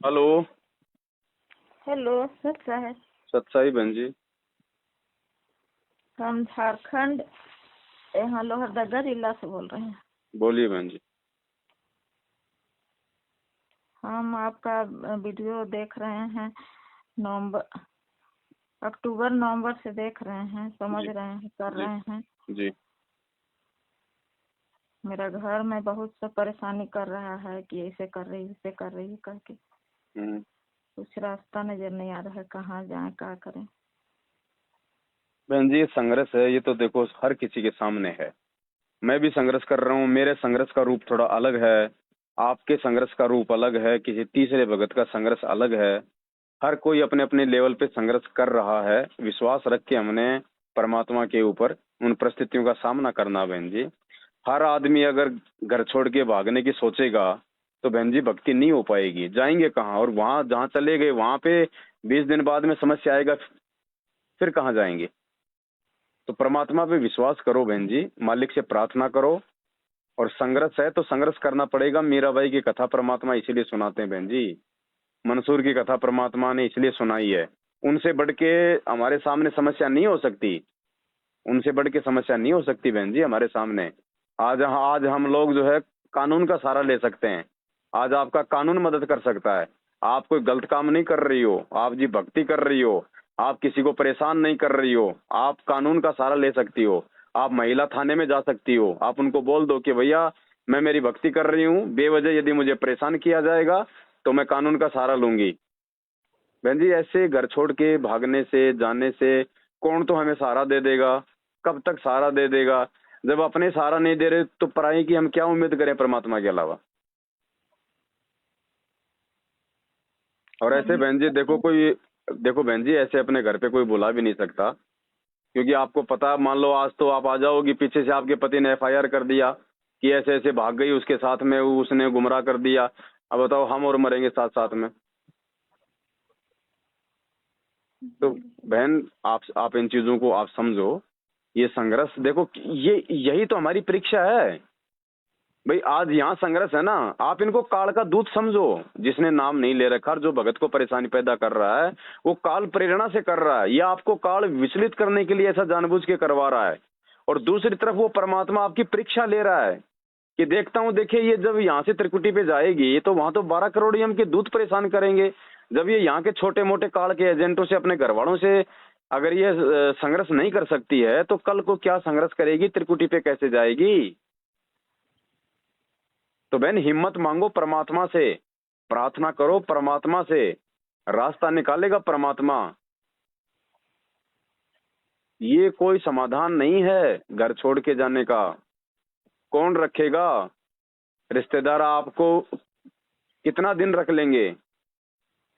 Hello. Hello सच्चा है। सच्चाई बहन जी। हम झारखंड यहाँ लोहरदगा जिला से बोल रहे हैं। बोलिए बहन जी। हम आपका वीडियो देख रहे हैं। नवंबर अक्टूबर नवंबर से देख रहे हैं, समझ जी रहे हैं, कर जी रहे हैं। जी। मेरा घर में बहुत सा परेशानी कर रहा है कि ऐसे कर रही है करके हम्म। कुछ रास्ता नजर नहीं आ रहा है, कहाँ जाएं क्या करें। बहन जी, ये संघर्ष है, ये तो देखो हर किसी के सामने है। मैं भी संघर्ष कर रहा हूँ। मेरे संघर्ष का रूप थोड़ा अलग है, आपके संघर्ष का रूप अलग है, किसी तीसरे भगत का संघर्ष अलग है। हर कोई अपने अपने लेवल पे संघर्ष कर रहा है। विश्वास रख के हमने परमात्मा के ऊपर उन परिस्थितियों का सामना करना बहन जी। हर आदमी अगर घर छोड़ के भागने की सोचेगा तो बहन जी भक्ति नहीं हो पाएगी। जाएंगे कहाँ? और वहां जहाँ चले गए वहां पे 20 दिन बाद में समस्या आएगा, फिर कहाँ जाएंगे? तो परमात्मा पे विश्वास करो बहन जी, मालिक से प्रार्थना करो। और संघर्ष है तो संघर्ष करना पड़ेगा। मीराबाई की कथा परमात्मा इसीलिए सुनाते हैं बहन जी। मंसूर की कथा परमात्मा ने इसलिए सुनाई है। उनसे बढ़ के हमारे सामने समस्या नहीं हो सकती। उनसे बढ़ के समस्या नहीं हो सकती बहन जी हमारे सामने। आज हम लोग जो है कानून का सहारा ले सकते हैं। आज आपका कानून मदद कर सकता है। आप कोई गलत काम नहीं कर रही हो, आप जी भक्ति कर रही हो, आप किसी को परेशान नहीं कर रही हो, आप कानून का सहारा ले सकती हो। आप महिला थाने में जा सकती हो, आप उनको बोल दो कि भैया मैं मेरी भक्ति कर रही हूँ, बेवजह यदि मुझे परेशान किया जाएगा तो मैं कानून का सहारा लूंगी। बहन जी ऐसे घर छोड़ के भागने से जाने से कौन तो हमें सहारा दे देगा? कब तक सहारा दे देगा? जब अपने सहारा नहीं दे रहे तो पराई की हम क्या उम्मीद करें परमात्मा के अलावा? और ऐसे हम बहन जी देखो बहन जी, ऐसे अपने घर पे कोई बुला भी नहीं सकता। क्योंकि आपको पता, मान लो आज तो आप आ जाओगी, पीछे से आपके पति ने एफआईआर कर दिया कि ऐसे ऐसे भाग गई, उसके साथ में उसने गुमराह कर दिया। अब बताओ हम और मरेंगे साथ साथ में। तो बहन आप इन चीजों को आप समझो। ये संघर्ष देखो, ये यही तो हमारी परीक्षा है भाई। आज यहाँ संघर्ष है ना, आप इनको काल का दूत समझो। जिसने नाम नहीं ले रखा और जो भगत को परेशानी पैदा कर रहा है वो काल प्रेरणा से कर रहा है। ये आपको काल विचलित करने के लिए ऐसा जानबूझ के करवा रहा है। और दूसरी तरफ वो परमात्मा आपकी परीक्षा ले रहा है कि देखता हूँ, देखिए ये जब यहाँ से त्रिकुटी पे जाएगी तो वहां तो 12 करोड़ यम के दूत परेशान करेंगे। जब ये यहाँ के छोटे मोटे काल के एजेंटों से, अपने घर वालों से अगर ये संघर्ष नहीं कर सकती है तो कल को क्या संघर्ष करेगी? त्रिकुटी पे कैसे जाएगी? तो बहन हिम्मत मांगो परमात्मा से, प्रार्थना करो परमात्मा से, रास्ता निकालेगा परमात्मा। ये कोई समाधान नहीं है घर छोड़ के जाने का। कौन रखेगा? रिश्तेदार आपको कितना दिन रख लेंगे?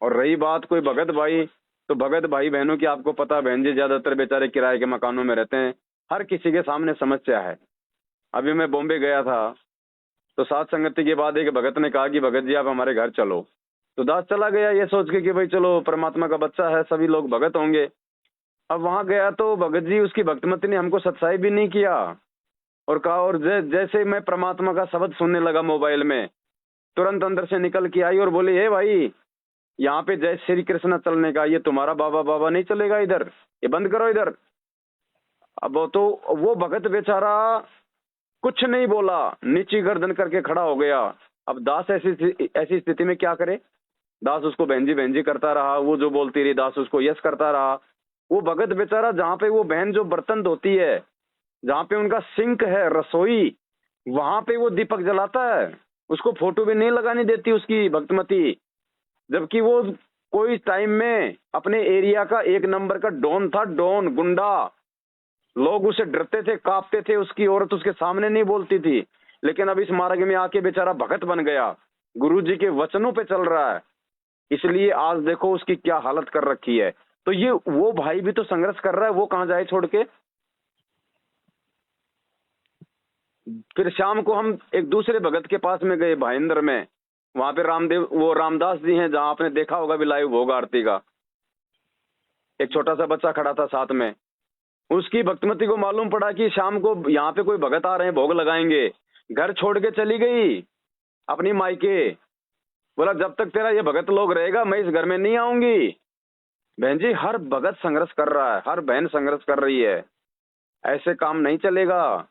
और रही बात कोई भगत भाई, तो भगत भाई बहनों की आपको पता बहन जी, ज्यादातर बेचारे किराए के मकानों में रहते हैं। हर किसी के सामने समस्या है। अभी मैं बॉम्बे गया था तो साथ संगति के बाद एक भगत ने कहा कि भगत जी आप हमारे घर चलो। तो दास चला गया ये सोच के कि भाई चलो परमात्मा का बच्चा है, सभी लोग भगत होंगे। अब वहां गया तो भगत जी, उसकी भक्तमती ने हमको सत्साई भी नहीं किया। और कहा, और जैसे मैं परमात्मा का शब्द सुनने लगा मोबाइल में, तुरंत अंदर से निकल के आई और बोली, हे भाई यहाँ पे जय श्री कृष्ण चलने का, ये तुम्हारा बाबा बाबा नहीं चलेगा इधर, ये बंद करो इधर। अब वो भगत बेचारा कुछ नहीं बोला, नीची गर्दन करके खड़ा हो गया। अब दास ऐसी स्थिति में क्या करे? दास उसको बहन जी करता रहा, वो जो बोलती रही दास उसको यस करता रहा। वो भगत बेचारा, जहाँ पे वो बहन जो बर्तन धोती है, जहाँ पे उनका सिंक है रसोई, वहां पे वो दीपक जलाता है। उसको फोटो भी नहीं लगाने देती उसकी भक्तमती। जबकि वो कोई टाइम में अपने एरिया का 1 नंबर का डॉन था, डॉन गुंडा। लोग उसे डरते थे, कांपते थे। उसकी औरत उसके सामने नहीं बोलती थी। लेकिन अब इस मार्ग में आके बेचारा भगत बन गया, गुरु जी के वचनों पे चल रहा है। इसलिए आज देखो उसकी क्या हालत कर रखी है। तो ये वो भाई भी तो संघर्ष कर रहा है, वो कहाँ जाए छोड़ के? फिर शाम को हम एक दूसरे भगत के पास में गए, भाईंदर में। वहां पे रामदेव, वो रामदास जी हैं, जहां आपने देखा होगा भी लाइव भोग आरती का। एक छोटा सा बच्चा खड़ा था साथ में। उसकी भक्तमती को मालूम पड़ा कि शाम को यहाँ पे कोई भगत आ रहे हैं, भोग लगाएंगे। घर छोड़ के चली गई अपनी मायके। बोला जब तक तेरा ये भगत लोग रहेगा मैं इस घर में नहीं आऊंगी। बहन जी हर भगत संघर्ष कर रहा है, हर बहन संघर्ष कर रही है, ऐसे काम नहीं चलेगा।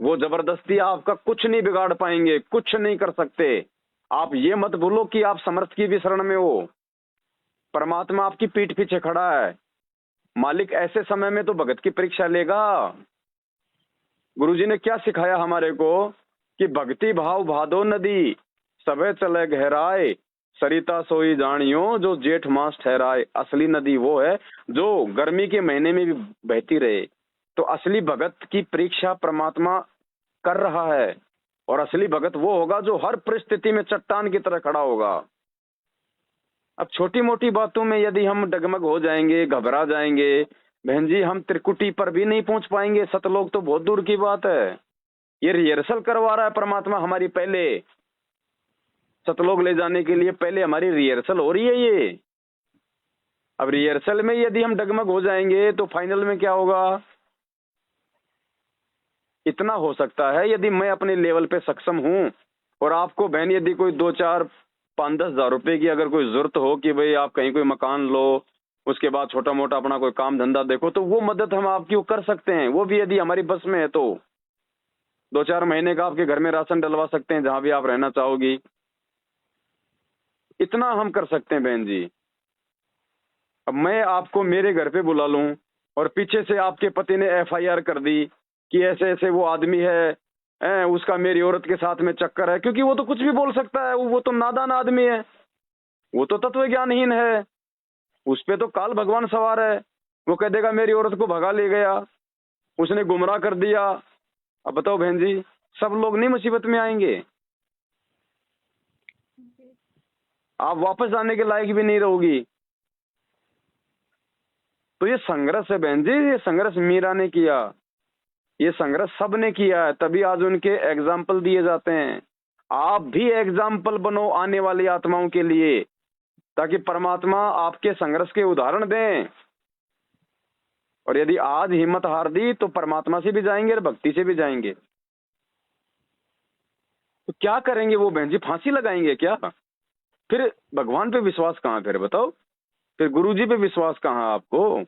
वो जबरदस्ती आपका कुछ नहीं बिगाड़ पाएंगे, कुछ नहीं कर सकते। आप ये मत भूलो कि आप समर्थ की भी शरण में हो, परमात्मा आपकी पीठ पीछे खड़ा है। मालिक ऐसे समय में तो भगत की परीक्षा लेगा। गुरुजी ने क्या सिखाया हमारे को कि भक्ति भाव भादो नदी सबे चले गहराए, सरिता सोई जानियो जो जेठ मास ठहराए। असली नदी वो है जो गर्मी के महीने में भी बहती रहे। तो असली भगत की परीक्षा परमात्मा कर रहा है, और असली भगत वो होगा जो हर परिस्थिति में चट्टान की तरह खड़ा होगा। अब छोटी मोटी बातों में यदि हम डगमग हो जाएंगे, घबरा जाएंगे, बहन जी हम त्रिकुटी पर भी नहीं पहुंच पाएंगे, सतलोक तो बहुत दूर की बात है। ये रिहर्सल करवा रहा है परमात्मा हमारी, पहले सतलोक ले जाने के लिए पहले हमारी रिहर्सल हो रही है ये। अब रिहर्सल में यदि हम डगमग हो जाएंगे तो फाइनल में क्या होगा? इतना हो सकता है यदि मैं अपने लेवल पे सक्षम हूं, और आपको बहन यदि कोई 2, 4, 5, 10 हजार रुपए की अगर कोई जरूरत हो कि भाई आप कहीं कोई मकान लो, उसके बाद छोटा मोटा अपना कोई काम धंधा देखो, तो वो मदद हम आपकी कर सकते हैं। वो भी यदि हमारी बस में है तो 2-4 महीने का आपके घर में राशन डलवा सकते हैं जहां भी आप रहना चाहोगी। इतना हम कर सकते हैं बहन जी। अब मैं आपको मेरे घर पे बुला लूं और पीछे से आपके पति ने FIR कर दी कि ऐसे ऐसे वो आदमी है, उसका मेरी औरत के साथ में चक्कर है, क्योंकि वो तो कुछ भी बोल सकता है, वो तो नादान आदमी है, वो तो तत्व ज्ञानहीन है, उस पे तो काल भगवान सवार है। वो कह देगा मेरी औरत को भगा ले गया, उसने गुमराह कर दिया। अब बताओ बहन जी, सब लोग नहीं मुसीबत में आएंगे? आप वापस आने के लायक भी नहीं रहोगी। तो ये संघर्ष है बहन जी, ये संघर्ष मीरा ने किया, ये संघर्ष सब ने किया है, तभी आज उनके एग्जाम्पल दिए जाते हैं। आप भी एग्जाम्पल बनो आने वाली आत्माओं के लिए, ताकि परमात्मा आपके संघर्ष के उदाहरण दें। और यदि आज हिम्मत हार दी तो परमात्मा से भी जाएंगे और भक्ति से भी जाएंगे। तो क्या करेंगे वो बहन जी? फांसी लगाएंगे क्या? फिर भगवान पे विश्वास कहाँ? फिर बताओ, फिर गुरु जी पे विश्वास कहाँ आपको?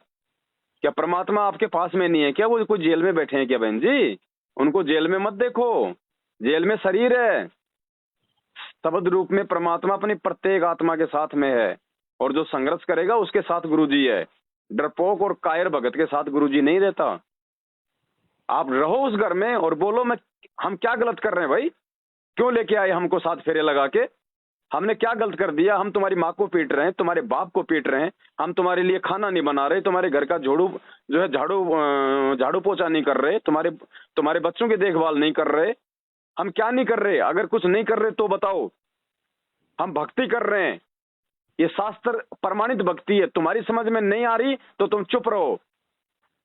क्या परमात्मा आपके पास में नहीं है क्या? वो कोई जेल में बैठे हैं क्या बहन जी? उनको जेल में मत देखो, जेल में शरीर है। शब्द रूप में परमात्मा अपनी प्रत्येक आत्मा के साथ में है, और जो संघर्ष करेगा उसके साथ गुरुजी है। डरपोक और कायर भगत के साथ गुरुजी नहीं रहता। आप रहो उस घर में और बोलो हम क्या गलत कर रहे हैं भाई? क्यों लेके आए हमको 7 फेरे लगा के? हमने क्या गलत कर दिया? हम तुम्हारी माँ को पीट रहे हैं, तुम्हारे बाप को पीट रहे हैं, हम तुम्हारे लिए खाना नहीं बना रहे, तुम्हारे घर का झाड़ू पोछा नहीं कर रहे, तुम्हारे बच्चों की देखभाल नहीं कर रहे। हम क्या नहीं कर रहे? अगर कुछ नहीं कर रहे तो बताओ। हम भक्ति कर रहे हैं, ये शास्त्र प्रमाणित भक्ति है। तुम्हारी समझ में नहीं आ रही तो तुम चुप रहो,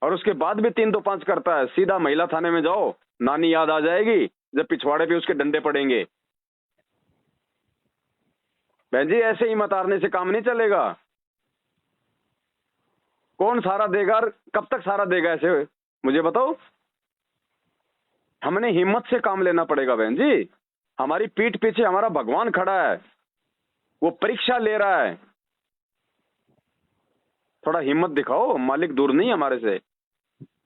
और उसके बाद भी 3 2 5 करता है, सीधा महिला थाने में जाओ, नानी याद आ जाएगी जब पिछवाड़े पे उसके डंडे पड़ेंगे। बहन जी ऐसे ही मत हारने से काम नहीं चलेगा। कौन सहारा देगा और कब तक सहारा देगा ऐसे? मुझे बताओ। हमने हिम्मत से काम लेना पड़ेगा बहन जी। हमारी पीठ पीछे हमारा भगवान खड़ा है, वो परीक्षा ले रहा है। थोड़ा हिम्मत दिखाओ, मालिक दूर नहीं हमारे से।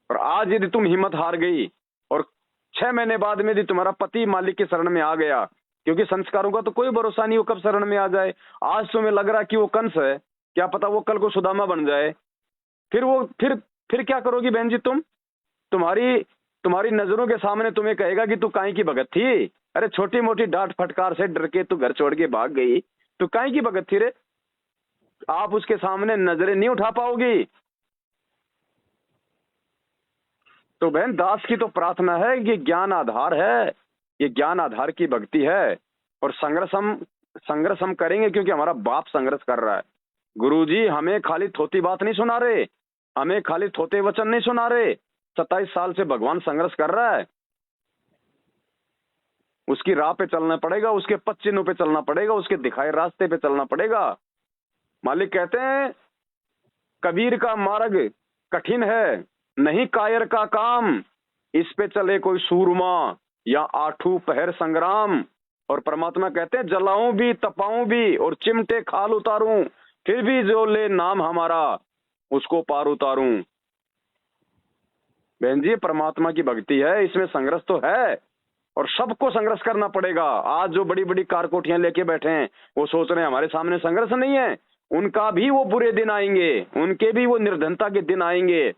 और आज यदि तुम हिम्मत हार गई और 6 महीने बाद में यदि तुम्हारा पति मालिक की शरण में आ गया, क्योंकि संस्कारों का तो कोई भरोसा नहीं, वो कब शरण में आ जाए। आज तुम्हें लग रहा है कि वो कंस है, क्या पता वो कल को सुदामा बन जाए। फिर क्या करोगी बहन जी? तुम्हारी नजरों के सामने तुम्हें कहेगा कि तू काहे की भगत थी? अरे छोटी मोटी डांट फटकार से डर के तू घर छोड़ के भाग गई, तू काहे की भगत थी रे? आप उसके सामने नजरें नहीं उठा पाओगी। तो बहन दास की तो प्रार्थना है कि ज्ञान आधार है, ये ज्ञान आधार की भक्ति है। और संघर्ष हम करेंगे क्योंकि हमारा बाप संघर्ष कर रहा है। गुरुजी हमें खाली थोती बात नहीं सुना रहे, हमें खाली थोते वचन नहीं सुना रहे। 27 साल से भगवान संघर्ष कर रहा है, उसकी राह पे चलना पड़ेगा, उसके पथ चिन्हों पे चलना पड़ेगा, उसके दिखाए रास्ते पे चलना पड़ेगा। मालिक कहते हैं कबीर का मार्ग कठिन है, नहीं कायर का काम, इस पे चले कोई सूरमा या आठू पहर संग्राम। और परमात्मा कहते हैं जलाऊं भी, तपाऊं भी और चिमटे खाल उतारूं, फिर भी जो ले नाम हमारा उसको पार उतारूं। बहन जी, परमात्मा की भक्ति है, इसमें संघर्ष तो है और सबको संघर्ष करना पड़ेगा। आज जो बड़ी बड़ी कार कोठियां लेके बैठे हैं वो सोच रहे हैं हमारे सामने संघर्ष नहीं है, उनका भी वो बुरे दिन आएंगे, उनके भी वो निर्धनता के दिन आएंगे।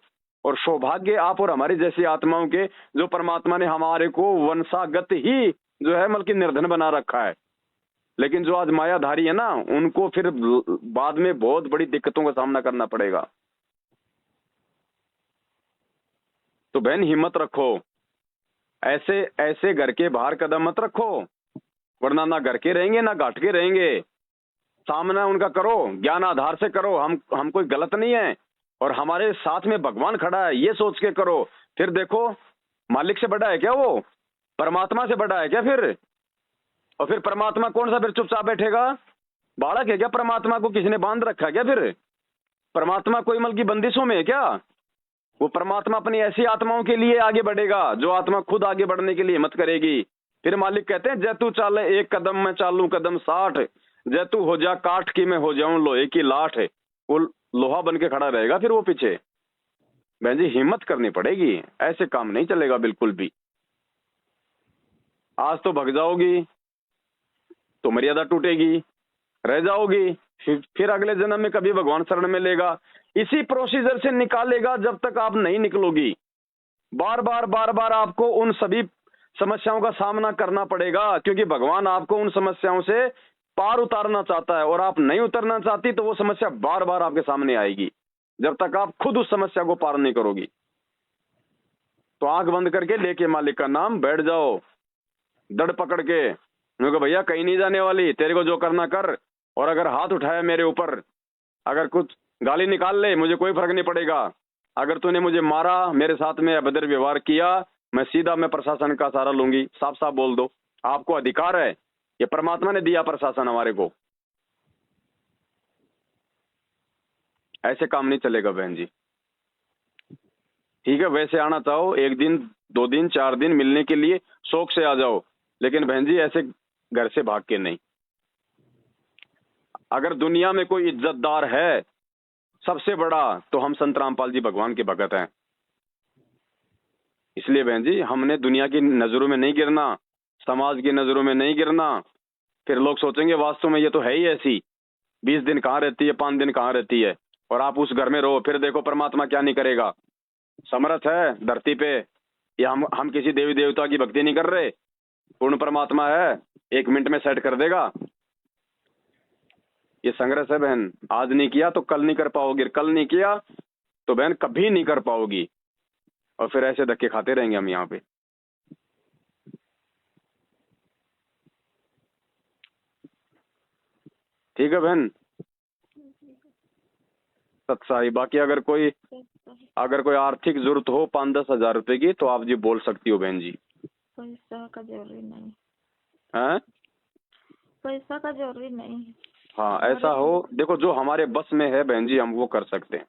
और सौभाग्य आप और हमारी जैसी आत्माओं के, जो परमात्मा ने हमारे को वंशागत ही जो है बल्कि निर्धन बना रखा है। लेकिन जो आज मायाधारी है ना, उनको फिर बाद में बहुत बड़ी दिक्कतों का सामना करना पड़ेगा। तो बहन हिम्मत रखो, ऐसे ऐसे घर के बाहर कदम मत रखो, वरना ना घर के रहेंगे ना घाट के रहेंगे। सामना उनका करो, ज्ञान आधार से करो, हम कोई गलत नहीं है और हमारे साथ में भगवान खड़ा है, ये सोच के करो। फिर देखो मालिक से बड़ा है क्या वो? परमात्मा से बड़ा है क्या फिर? और फिर परमात्मा कौन सा फिर चुपचाप बैठेगा? बालक है क्या परमात्मा को किसी ने बांध रखा है क्या? फिर परमात्मा कोई मल की बंदिशों में है क्या? वो परमात्मा अपनी ऐसी आत्माओं के लिए आगे बढ़ेगा जो आत्मा खुद आगे बढ़ने के लिए हिम्मत करेगी। फिर मालिक कहते हैं जय तू चाले एक कदम मैं चालू कदम 60, जय तू हो जा काठ की मैं हो जाऊं लोहे की लाठ। वो लोहा बन के खड़ा रहेगा फिर वो पीछे। बहन जी हिम्मत करनी पड़ेगी, ऐसे काम नहीं चलेगा बिल्कुल भी। आज तो भग जाओगी तो मर्यादा टूटेगी, रह जाओगी, फिर अगले जन्म में कभी भगवान शरण में लेगा, इसी प्रोसीजर से निकालेगा जब तक आप नहीं निकलोगी। बार बार आपको उन सभी समस्याओं का सामना करना पड़ेगा, क्योंकि भगवान आपको उन समस्याओं से पार उतारना चाहता है और आप नहीं उतरना चाहती तो वो समस्या बार बार आपके सामने आएगी जब तक आप खुद उस समस्या को पार नहीं करोगी। तो आंख बंद करके लेके मालिक का नाम बैठ जाओ, दड़ पकड़ के, क्योंकि भैया कहीं नहीं जाने वाली, तेरे को जो करना कर। और अगर हाथ उठाया मेरे ऊपर, अगर कुछ गाली निकाल ले, मुझे कोई फर्क नहीं पड़ेगा। अगर तूने मुझे मारा, मेरे साथ में अभद्र व्यवहार किया, मैं प्रशासन का सहारा लूंगी। साफ साफ बोल दो, आपको अधिकार है, ये परमात्मा ने दिया प्रशासन हमारे को। ऐसे काम नहीं चलेगा बहन जी। ठीक है, वैसे आना चाहो 1 दिन 2 दिन 4 दिन मिलने के लिए शौक से आ जाओ, लेकिन बहन जी ऐसे घर से भाग के नहीं। अगर दुनिया में कोई इज्जतदार है सबसे बड़ा, तो हम संत रामपाल जी भगवान के भगत हैं। इसलिए बहन जी हमने दुनिया की नजरों में नहीं गिरना, समाज की नजरों में नहीं गिरना। फिर लोग सोचेंगे वास्तव में ये तो है ही ऐसी, 20 दिन कहाँ रहती है, 5 दिन कहाँ रहती है, और आप उस घर में रहो। फिर देखो परमात्मा क्या नहीं करेगा। समर्थ है धरती पे, या हम किसी देवी देवता की भक्ति नहीं कर रहे, पूर्ण परमात्मा है, 1 मिनट में सेट कर देगा। ये संघर्ष है बहन, आज नहीं किया तो कल नहीं कर पाओगी, कल नहीं किया तो बहन कभी नहीं कर पाओगी, और फिर ऐसे धक्के खाते रहेंगे हम यहाँ पे। ठीक है बहन, सत्साई। बाकी अगर कोई आर्थिक जरूरत हो 5-10 हजार रुपए की, तो आप जी बोल सकती हो बहन जी। पैसा का जरूरी नहीं है, पैसा का जरूरी नहीं है। हाँ ऐसा हो, देखो जो हमारे बस में है बहन जी हम वो कर सकते हैं।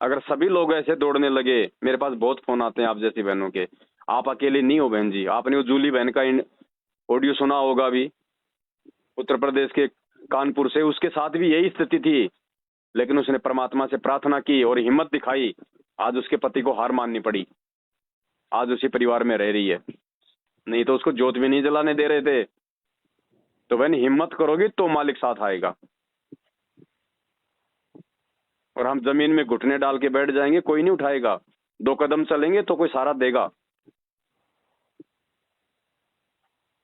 अगर सभी लोग ऐसे दौड़ने लगे, मेरे पास बहुत फोन आते हैं आप जैसी बहनों के, आप अकेले नहीं हो बहन जी। आपने वो जूली बहन का ऑडियो सुना होगा भी, उत्तर प्रदेश के कानपुर से, उसके साथ भी यही स्थिति थी, लेकिन उसने परमात्मा से प्रार्थना की और हिम्मत दिखाई। आज उसके पति को हार माननी पड़ी, आज उसी परिवार में रह रही है, नहीं तो उसको जोत भी नहीं जलाने दे रहे थे। तो बहन हिम्मत करोगी तो मालिक साथ आएगा। और हम जमीन में घुटने डाल के बैठ जाएंगे, कोई नहीं उठाएगा। 2 कदम चलेंगे तो कोई सहारा देगा।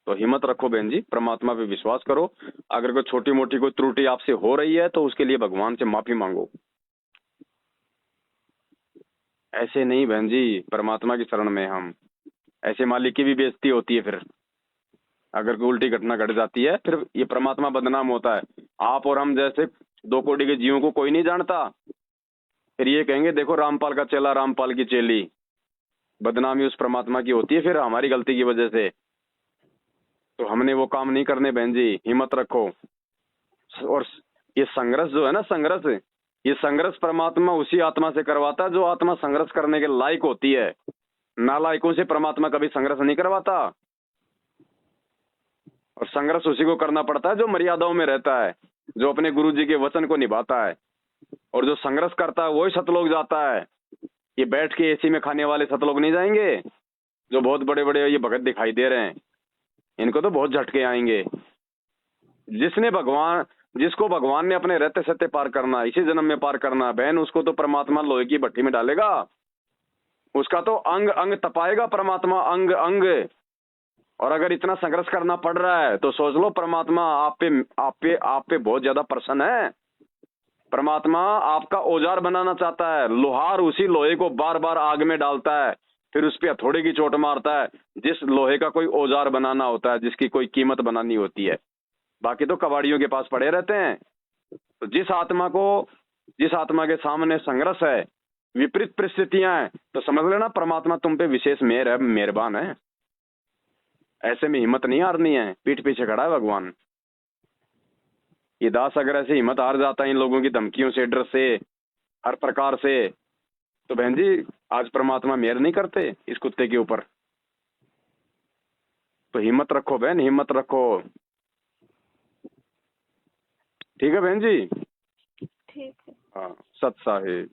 तो हिम्मत रखो बहन जी, परमात्मा पे विश्वास करो। अगर कोई छोटी मोटी कोई त्रुटि आपसे हो रही है तो उसके लिए भगवान से माफी मांगो। ऐसे नहीं बहन जी, परमात्मा की शरण में हम, ऐसे मालिक की भी बेइज्जती होती है। फिर अगर कोई उल्टी घटना घट जाती है, फिर ये परमात्मा बदनाम होता है। आप और हम जैसे 2 कोटि के जीवों को कोई नहीं जानता, फिर ये कहेंगे देखो रामपाल का चेला, रामपाल की चेली। बदनामी उस परमात्मा की होती है फिर हमारी गलती की वजह से। तो हमने वो काम नहीं करने बहन जी, हिम्मत रखो। और ये संघर्ष जो है ना, ये संघर्ष परमात्मा उसी आत्मा से करवाता है जो आत्मा संघर्ष करने के लायक होती है। नालायकों से परमात्मा कभी संघर्ष नहीं करवाता। और संघर्ष उसी को करना पड़ता है जो मर्यादाओं में रहता है, जो अपने गुरु जी के वचन को निभाता है। और जो संघर्ष करता है वही सतलोक जाता है। ये बैठ के एसी में खाने वाले सतलोक नहीं जाएंगे। जो बहुत बड़े बड़े ये भगत दिखाई दे रहे हैं, इनको तो बहुत झटके आएंगे। जिसको भगवान ने अपने रहते सहते पार करना, इसी जन्म में पार करना बहन, उसको तो परमात्मा लोहे की भट्टी में डालेगा। उसका तो अंग अंग तपाएगा परमात्मा, अंग अंग। और अगर इतना संघर्ष करना पड़ रहा है तो सोच लो परमात्मा आप पे बहुत ज्यादा प्रसन्न है। परमात्मा आपका औजार बनाना चाहता है। लोहार उसी लोहे को बार बार आग में डालता है, फिर उस पर हथौड़े की चोट मारता है, जिस लोहे का कोई औजार बनाना होता है, जिसकी कोई कीमत बनानी होती है। बाकी तो कबाड़ियों के पास पड़े रहते हैं। तो जिस आत्मा के सामने संघर्ष है, विपरीत परिस्थितियां हैं, तो समझ लेना परमात्मा तुम पे विशेष मेहर है, मेहरबान है। ऐसे में हिम्मत नहीं हारनी है, पीठ पीछे खड़ा है भगवान। ये दास अगर ऐसे हिम्मत हार जाता है इन लोगों की धमकियों से, डर से, हर प्रकार से, तो बहन जी आज परमात्मा मेहर नहीं करते इस कुत्ते के ऊपर। तो हिम्मत रखो बहन, हिम्मत रखो। ठीक है बहन जी। ठीक है। हाँ, सत साहिब।